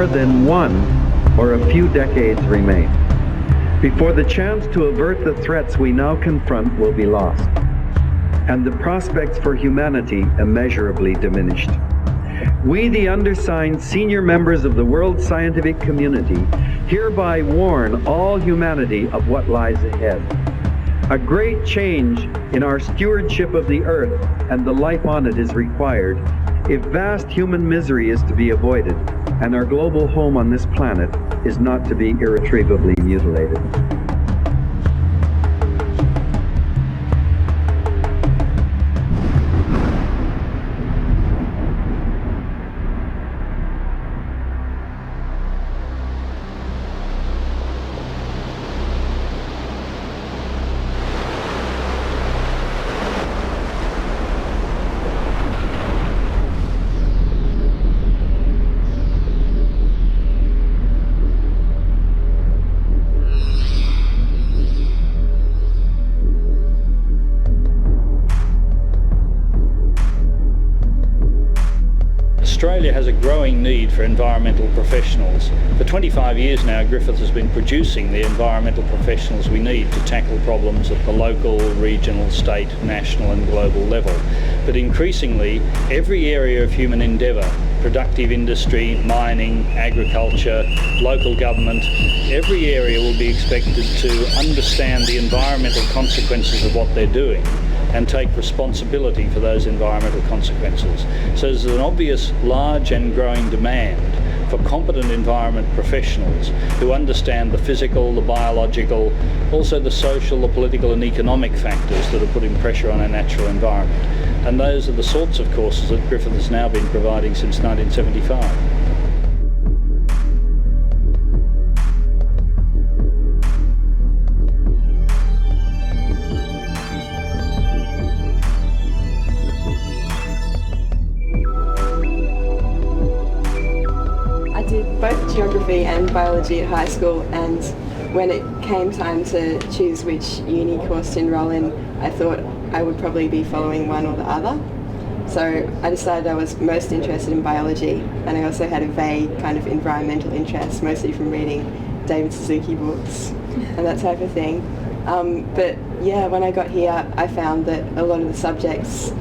more than one or a few decades remain before the chance to avert the threats we now confront will be lost, and the prospects for humanity immeasurably diminished. We, the undersigned senior members of the world scientific community, hereby warn all humanity of what lies ahead. A great change in our stewardship of the earth and the life on it is required if vast human misery is to be avoided and our global home on this planet is not to be irretrievably mutilated. Australia has a growing need for environmental professionals. For 25 years now, Griffith has been producing the environmental professionals we need to tackle problems at the local, regional, state, national and global level. But increasingly, every area of human endeavour, productive industry, mining, agriculture, local government, every area will be expected to understand the environmental consequences of what they're doing and take responsibility for those environmental consequences. So there's an obvious large and growing demand for competent environment professionals who understand the physical, the biological, also the social, the political and economic factors that are putting pressure on our natural environment. And those are the sorts of courses that Griffith has now been providing since 1975. Both geography and biology at high school, and when it came time to choose which uni course to enrol in, I thought I would probably be following one or the other. So I decided I was most interested in biology, and I also had a vague kind of environmental interest, mostly from reading David Suzuki books and that type of thing. But yeah, when I got here, I found that a lot of the subjects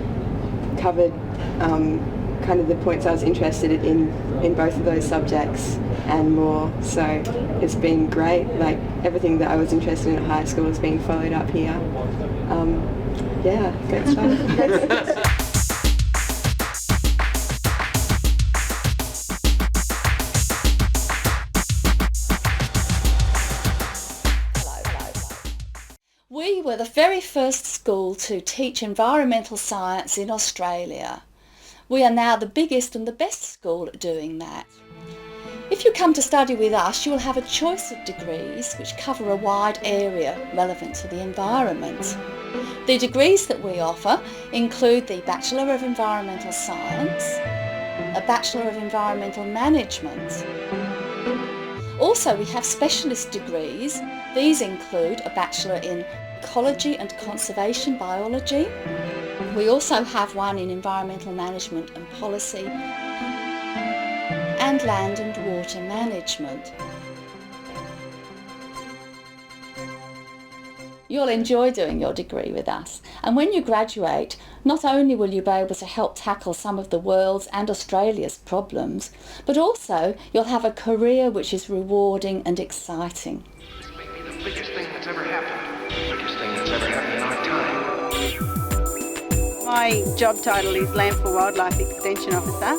covered kind of the points I was interested in both of those subjects and more. So it's been great. Like everything that I was interested in at high school is being followed up here. Yeah, great stuff. We were the very first school to teach environmental science in Australia. We are now the biggest and the best school at doing that. If you come to study with us, you will have a choice of degrees which cover a wide area relevant to the environment. The degrees that we offer include the Bachelor of Environmental Science, a Bachelor of Environmental Management. Also, we have specialist degrees. These include a Bachelor in Ecology and Conservation Biology. We also have one in Environmental Management and Policy and Land and Water Management. You'll enjoy doing your degree with us, and when you graduate, not only will you be able to help tackle some of the world's and Australia's problems, but also you'll have a career which is rewarding and exciting. This may be the biggest thing that's ever happened. The biggest thing that's ever happened in our time. My job title is Landfall Wildlife Extension Officer.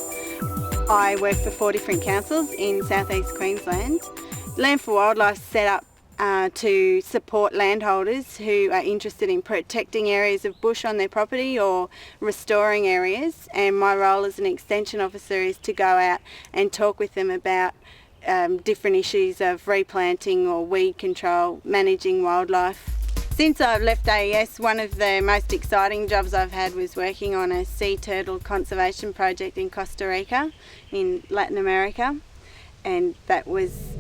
I work for 4 different councils in southeast Queensland. Landfall Wildlife set up to support landholders who are interested in protecting areas of bush on their property or restoring areas, and my role as an extension officer is to go out and talk with them about different issues of replanting or weed control, managing wildlife. Since I've left AES, one of the most exciting jobs I've had was working on a sea turtle conservation project in Costa Rica in Latin America, and that was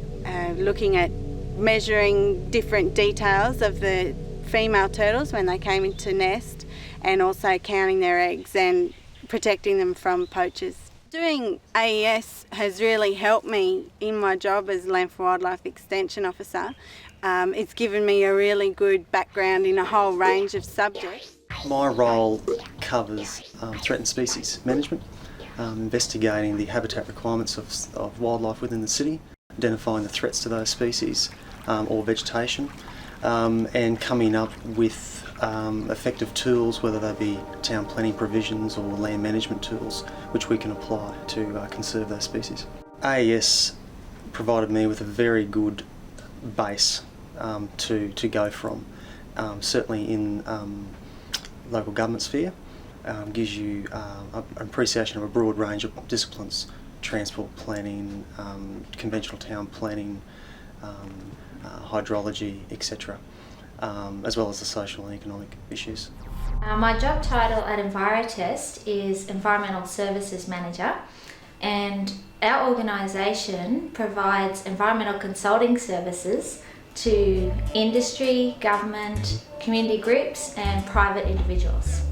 looking at measuring different details of the female turtles when they came into nest, and also counting their eggs and protecting them from poachers. Doing AES has really helped me in my job as Landfall Wildlife Extension Officer. It's given me a really good background in a whole range of subjects. My role covers threatened species management, investigating the habitat requirements of wildlife within the city, identifying the threats to those species or vegetation, and coming up with effective tools, whether they be town planning provisions or land management tools, which we can apply to conserve those species. AES provided me with a very good base to go from, certainly in local government sphere. Gives you an appreciation of a broad range of disciplines: transport planning, conventional town planning, hydrology, etc., as well as the social and economic issues. My job title at Envirotest is Environmental Services Manager, and our organisation provides environmental consulting services to industry, government, community groups and private individuals.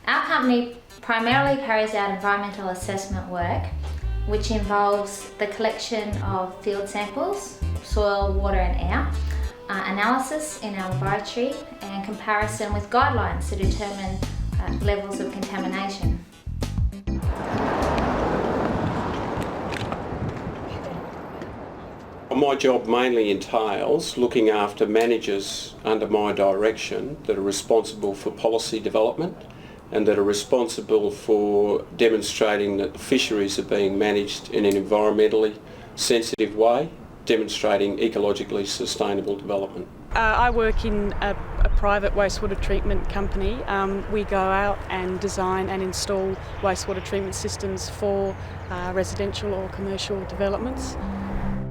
Our company primarily carries out environmental assessment work, which involves the collection of field samples, soil, water and air, analysis in our laboratory and comparison with guidelines to determine levels of contamination. My job mainly entails looking after managers under my direction that are responsible for policy development and that are responsible for demonstrating that the fisheries are being managed in an environmentally sensitive way, demonstrating ecologically sustainable development. I work in a private wastewater treatment company. We go out and design and install wastewater treatment systems for residential or commercial developments.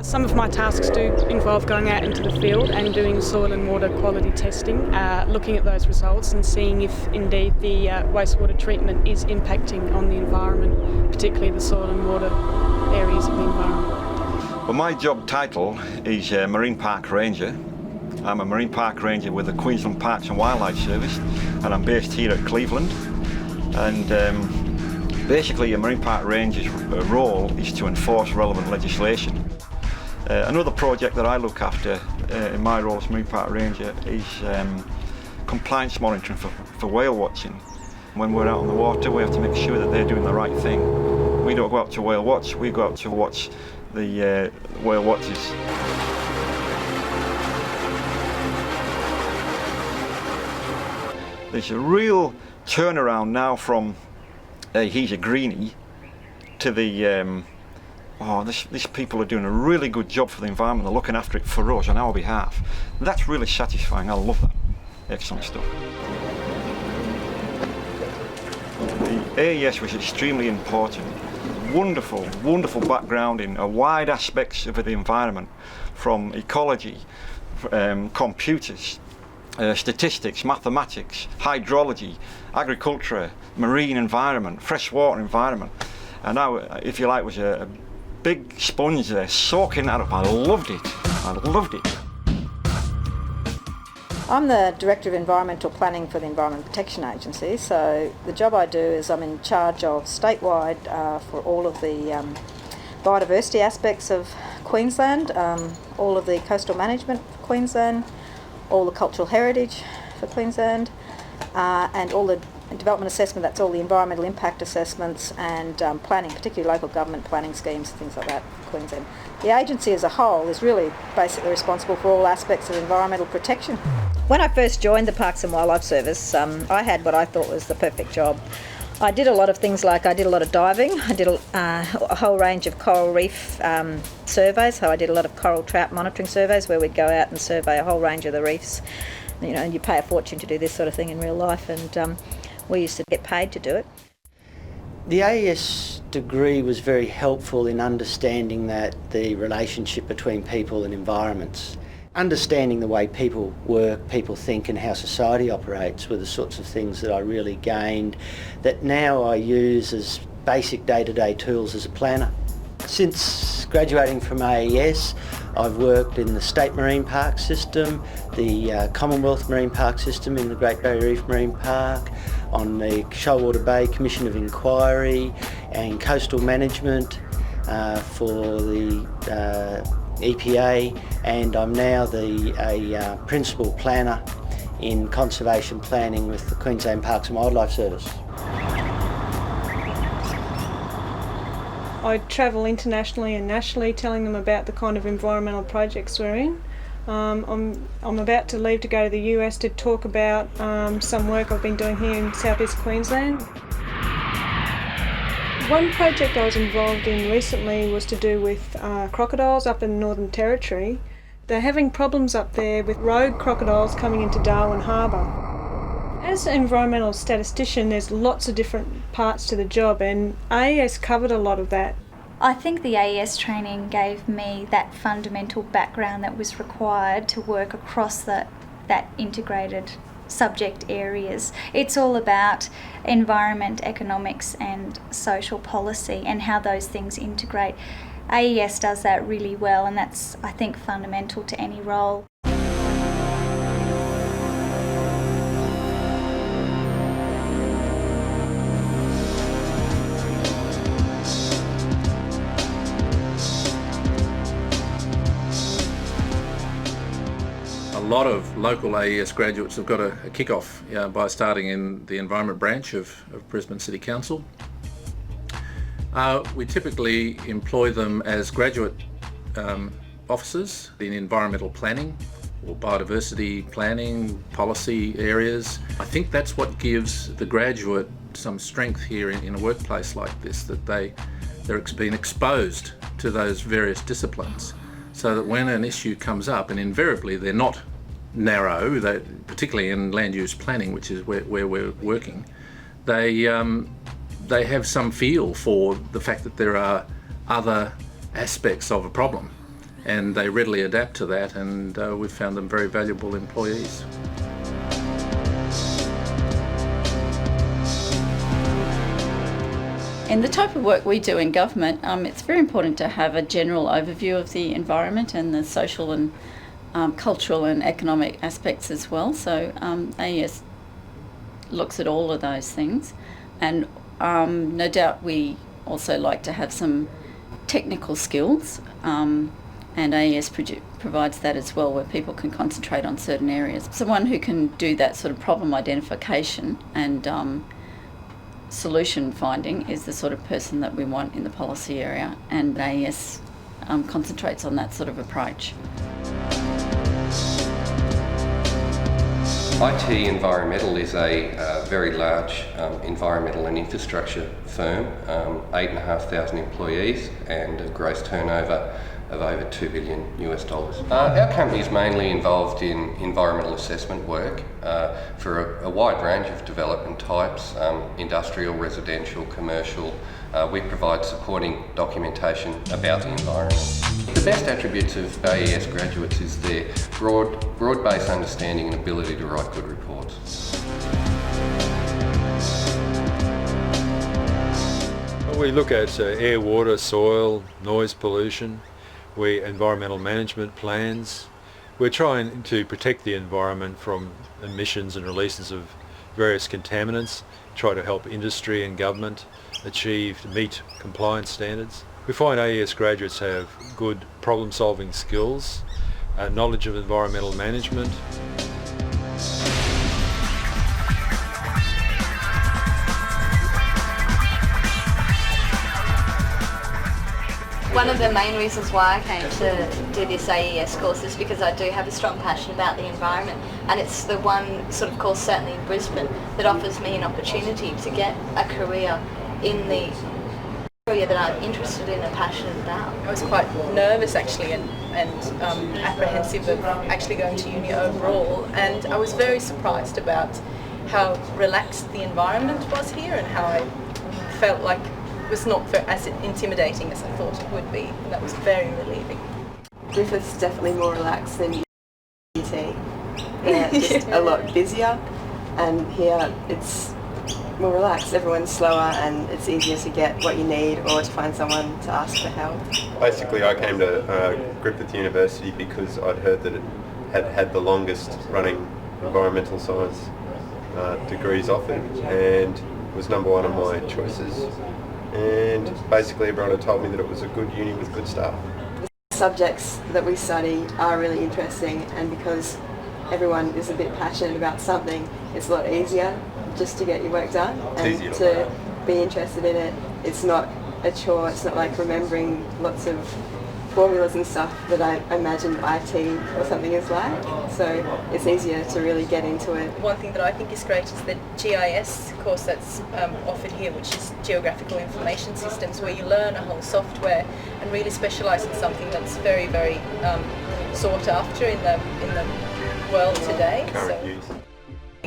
Some of my tasks do involve going out into the field and doing soil and water quality testing, looking at those results and seeing if indeed the wastewater treatment is impacting on the environment, particularly the soil and water areas of the environment. Well, my job title is Marine Park Ranger. I'm a Marine Park Ranger with the Queensland Parks and Wildlife Service, and I'm based here at Cleveland. And basically a Marine Park Ranger's role is to enforce relevant legislation. Another project that I look after in my role as Marine Park Ranger is compliance monitoring for whale watching. When we're out on the water, we have to make sure that they're doing the right thing. We don't go out to whale watch, we go out to watch the whale watchers. There's a real turnaround now from he's a greenie to the these people are doing a really good job for the environment, they're looking after it for us on our behalf. That's really satisfying, I love that. Excellent stuff. The AES was extremely important. Wonderful, wonderful background in a wide aspects of the environment, from ecology, computers, statistics, mathematics, hydrology, agriculture, marine environment, freshwater environment. And now, if you like, was a big sponge there, soaking that up. I loved it. I loved it. I'm the Director of Environmental Planning for the Environment Protection Agency, so the job I do is I'm in charge of statewide for all of the biodiversity aspects of Queensland, all of the coastal management for Queensland, all the cultural heritage for Queensland, and all the development assessment, that's all the environmental impact assessments and planning, particularly local government planning schemes, things like that for Queensland. The agency as a whole is really basically responsible for all aspects of environmental protection. When I first joined the Parks and Wildlife Service, I had what I thought was the perfect job. I did a lot of things, like I did a lot of diving, I did a whole range of coral reef surveys, so I did a lot of coral trout monitoring surveys where we'd go out and survey a whole range of the reefs. You know, and you pay a fortune to do this sort of thing in real life, and we used to get paid to do it. The AES degree was very helpful in understanding that the relationship between people and environments. Understanding the way people work, people think and how society operates were the sorts of things that I really gained that now I use as basic day-to-day tools as a planner. Since graduating from AES, I've worked in the State Marine Park System, the Commonwealth Marine Park System in the Great Barrier Reef Marine Park, on the Shoalwater Bay Commission of Inquiry and Coastal Management for the EPA, and I'm now a principal planner in conservation planning with the Queensland Parks and Wildlife Service. I travel internationally and nationally telling them about the kind of environmental projects we're in. I'm about to leave to go to the US to talk about some work I've been doing here in southeast Queensland. One project I was involved in recently was to do with crocodiles up in the Northern Territory. They're having problems up there with rogue crocodiles coming into Darwin Harbour. As an environmental statistician, there's lots of different parts to the job, and AES covered a lot of that. I think the AES training gave me that fundamental background that was required to work across that integrated subject areas. It's all about environment, economics and social policy and how those things integrate. AES does that really well, and that's, I think, fundamental to any role. A lot of local AES graduates have got a kick-off by starting in the Environment Branch of Brisbane City Council. We typically employ them as graduate officers in environmental planning or biodiversity planning, policy areas. I think that's what gives the graduate some strength here in a workplace like this, that they're being exposed to those various disciplines, so that when an issue comes up, and invariably they're not narrow, particularly in land use planning, which is where we're working, they have some feel for the fact that there are other aspects of a problem, and they readily adapt to that, and we've found them very valuable employees. In the type of work we do in government, it's very important to have a general overview of the environment and the social and cultural and economic aspects as well. So AES looks at all of those things, and no doubt we also like to have some technical skills, and AES provides that as well, where people can concentrate on certain areas. Someone who can do that sort of problem identification and solution finding is the sort of person that we want in the policy area, and AES concentrates on that sort of approach. IT Environmental is a very large environmental and infrastructure firm, 8,500 employees and a gross turnover of over $2 billion US. Our company is mainly involved in environmental assessment work for a wide range of development types, industrial, residential, commercial. We provide supporting documentation about the environment. The best attributes of AES graduates is their broad-based understanding and ability to write good reports. We look at air, water, soil, noise pollution, environmental management plans. We're trying to protect the environment from emissions and releases of various contaminants, try to help industry and government meet compliance standards. We find AES graduates have good problem-solving skills, knowledge of environmental management. One of the main reasons why I came to do this AES course is because I do have a strong passion about the environment, and it's the one sort of course, certainly in Brisbane, that offers me an opportunity to get a career in the area that I'm interested in and passionate about. I was quite nervous actually and apprehensive of actually going to uni overall, and I was very surprised about how relaxed the environment was here and how I felt like was not as intimidating as I thought it would be, and that was very relieving. Griffith's definitely more relaxed than UT. Yeah, just a lot busier, and here it's more relaxed. Everyone's slower and it's easier to get what you need or to find someone to ask for help. Basically, I came to Griffith University because I'd heard that it had the longest running environmental science degrees offered and was number one on my choices. And basically everyone had told me that it was a good uni with good staff. The subjects that we study are really interesting, and because everyone is a bit passionate about something, it's a lot easier just to get your work done and to be interested in it. It's not a chore, it's not like remembering lots of formulas and stuff that I imagine IT or something is like, so it's easier to really get into it. One thing that I think is great is the GIS course that's offered here, which is Geographical Information Systems, where you learn a whole software and really specialise in something that's very, very sought after in the world today. Current use.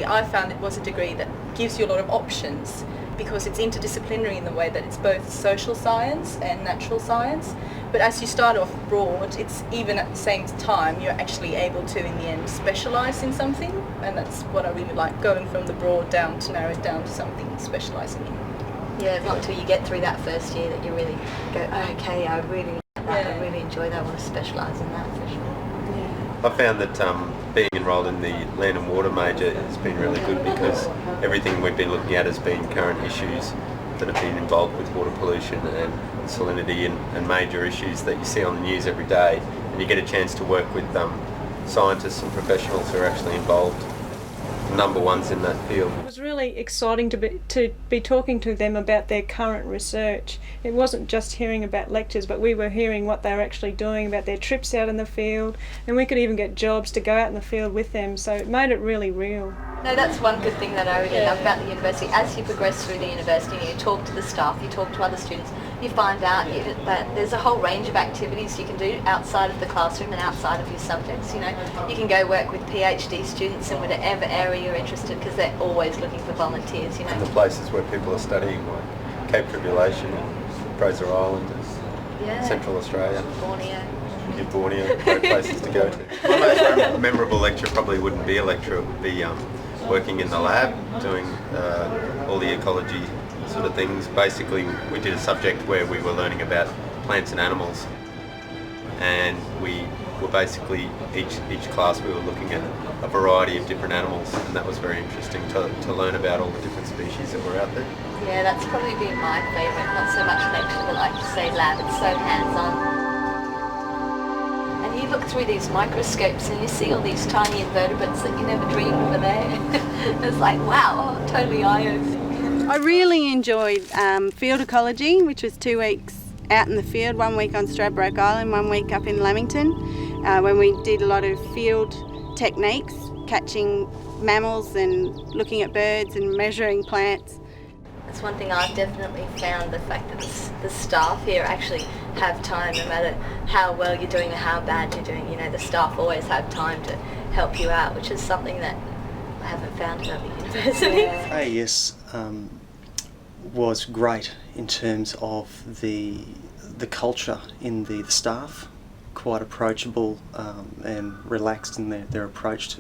I found it was a degree that gives you a lot of options because it's interdisciplinary in the way that it's both social science and natural science. But as you start off broad, it's even at the same time you're actually able to, in the end, specialise in something, and that's what I really like, going from the broad down to narrow it down to something specialising in. Yeah, it's not until you get through that first year that you really go, oh, okay, I really like that, I really enjoy that, I want to specialise in that for sure. I found that being enrolled in the land and water major has been really good because everything we've been looking at has been current issues that have been involved with water pollution and salinity and major issues that you see on the news every day, and you get a chance to work with scientists and professionals who are actually involved, number ones in that field. It was really exciting to be talking to them about their current research. It wasn't just hearing about lectures, but we were hearing what they were actually doing, about their trips out in the field, and we could even get jobs to go out in the field with them, so it made it really real. No, that's one good thing that I really love about the university. As you progress through the university, you talk to the staff, you talk to other students, you find out that there's a whole range of activities you can do outside of the classroom and outside of your subjects. You know, you can go work with PhD students in whatever area you're interested, because they're always looking for volunteers. You know, And the places where people are studying, like Cape Tribulation, Fraser Island, Central Australia. Borneo, great places to go to. My most memorable lecture probably wouldn't be a lecture, it would be working in the lab, doing all the ecology sort of things. Basically, we did a subject where we were learning about plants and animals, and we were basically, each class we were looking at a variety of different animals, and that was very interesting to learn about all the different species that were out there. yeah, that's probably been my favourite. Not so much lecture, but like you say, lab. It's so hands-on. And you look through these microscopes and you see all these tiny invertebrates that you never dreamed were there. It's like, wow, totally eye-opening. I really enjoyed field ecology, which was 2 weeks out in the field, 1 week on Stradbroke Island, 1 week up in Lamington, when we did a lot of field techniques, catching mammals and looking at birds and measuring plants. That's one thing I've definitely found, the fact that the staff here actually have time, no matter how well you're doing or how bad you're doing. You know, the staff always have time to help you out, which is something that I haven't found at other universities. AES was great in terms of the culture in the staff, quite approachable and relaxed in their approach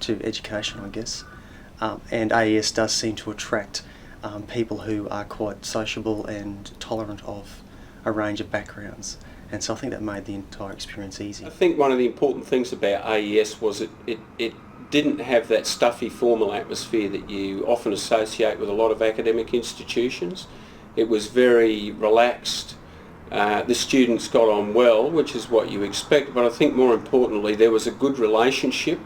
to education, I guess. And AES does seem to attract people who are quite sociable and tolerant of a range of backgrounds, and so I think that made the entire experience easy. I think one of the important things about AES was it didn't have that stuffy formal atmosphere that you often associate with a lot of academic institutions. It was very relaxed. The students got on well, which is what you expect, but I think more importantly there was a good relationship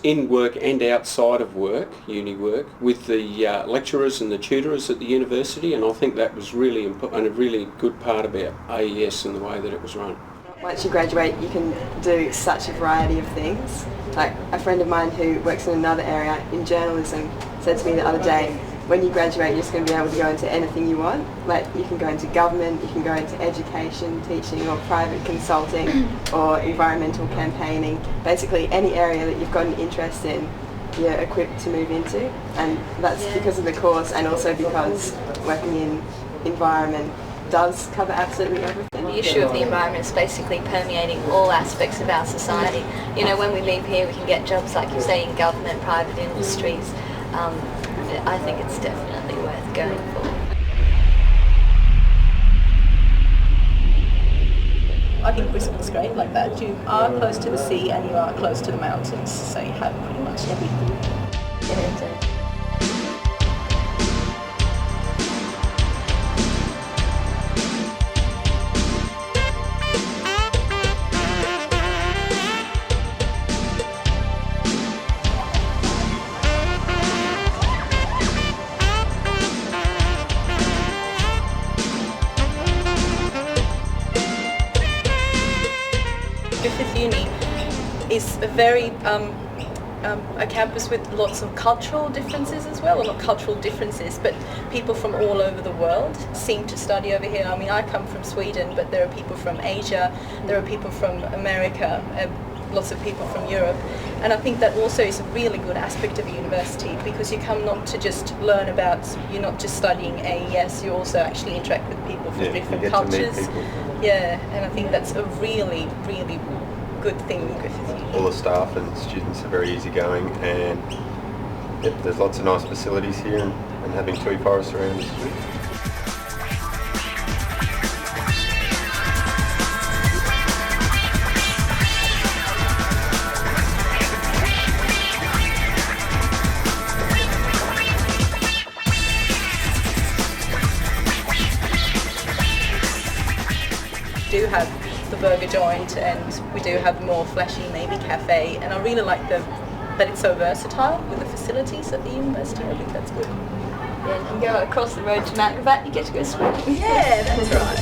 in work and outside of work, uni work, with the lecturers and the tutors at the university, and I think that was really important and a really good part about AES and the way that it was run. Once you graduate, you can do such a variety of things. Like a friend of mine who works in another area in journalism said to me the other day, when you graduate, you're just going to be able to go into anything you want. Like, you can go into government, you can go into education, teaching, or private consulting, or environmental campaigning. Basically, any area that you've got an interest in, you're equipped to move into. And that's because of the course, and also because working in environment does cover absolutely everything. The issue of the environment is basically permeating all aspects of our society. You know, when we leave here, we can get jobs, like you say, in government, private industries, I think it's definitely worth going for. I think Brisbane's great like that. You are close to the sea and you are close to the mountains, so you have pretty much everything. Yeah, Griffith Uni is a very a campus with lots of cultural differences as well, or not cultural differences, but people from all over the world seem to study over here. I mean, I come from Sweden, but there are people from Asia, there are people from America, lots of people from Europe, and I think that also is a really good aspect of a university, because you come not to just learn about, you're not just studying AES, you also actually interact with people from different cultures. Yeah, and I think that's a really, really good thing in Griffith Uni. All the staff and students are very easygoing, and there's lots of nice facilities here, and having Tui Forest around is good. Do have the burger joint, and we do have more flashy maybe cafe, and I really like that it's so versatile with the facilities at the university. I think that's good. Yeah, you can go across the road to Mount Gravatt, you get to go swimming. Yeah, that's right.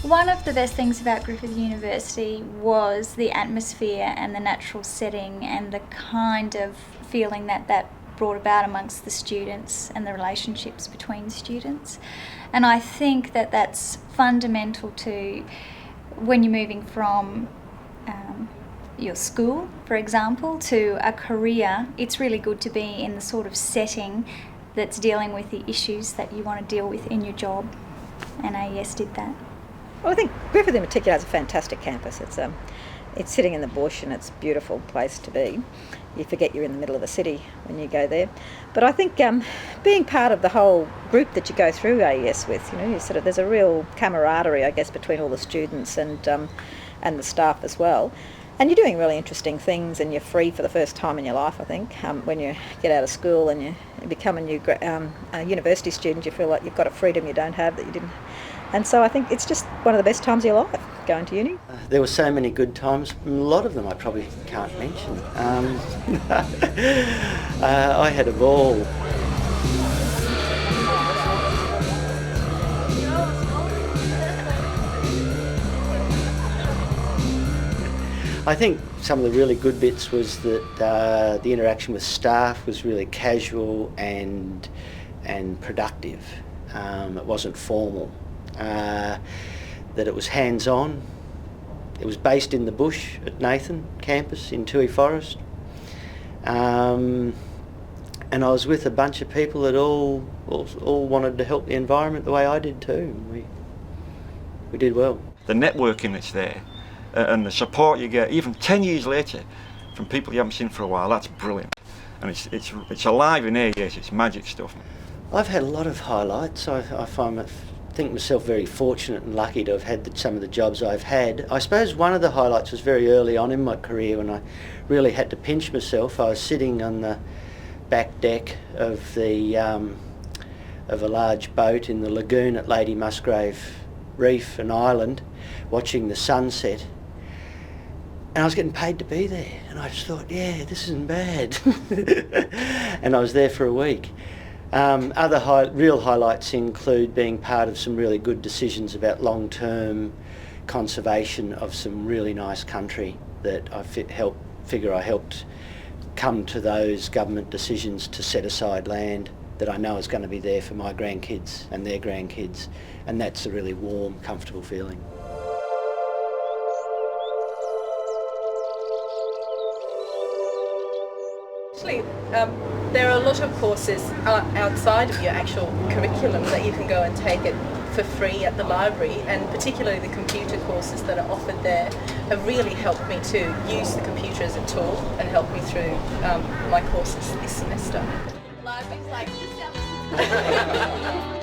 One of the best things about Griffith University was the atmosphere and the natural setting and the kind of feeling that brought about amongst the students and the relationships between students. And I think that's fundamental to when you're moving from your school, for example, to a career. It's really good to be in the sort of setting that's dealing with the issues that you want to deal with in your job, and AES did that. Well, I think Griffith in particular has a fantastic campus. It's sitting in the bush and it's a beautiful place to be. You forget you're in the middle of the city when you go there. But I think being part of the whole group that you go through AES with, there's a real camaraderie, I guess, between all the students and the staff as well. And you're doing really interesting things, and you're free for the first time in your life, I think. When you get out of school and you become a university student, you feel like you've got a freedom you don't have that you didn't. And so I think it's just one of the best times of your life, going to uni. There were so many good times. A lot of them I probably can't mention. I had a ball. I think some of the really good bits was that the interaction with staff was really casual and productive. It wasn't formal. That it was hands-on. It was based in the bush at Nathan campus in Tui Forest. And I was with a bunch of people that all wanted to help the environment the way I did too. We did well. The networking that's there and the support you get, even 10 years later, from people you haven't seen for a while, that's brilliant. And it's alive in AES, it's magic stuff. I've had a lot of highlights. I think myself very fortunate and lucky to have had some of the jobs I've had. I suppose one of the highlights was very early on in my career when I really had to pinch myself. I was sitting on the back deck of a large boat in the lagoon at Lady Musgrave Reef and Island, watching the sunset, and I was getting paid to be there, and I just thought, yeah, this isn't bad. And I was there for a week. Other real highlights include being part of some really good decisions about long-term conservation of some really nice country that I helped come to those government decisions to set aside land that I know is going to be there for my grandkids and their grandkids, and that's a really warm, comfortable feeling. Actually, there are a lot of courses outside of your actual curriculum that you can go and take at for free at the library, and particularly the computer courses that are offered there have really helped me to use the computer as a tool and helped me through my courses this semester. Libraries like this.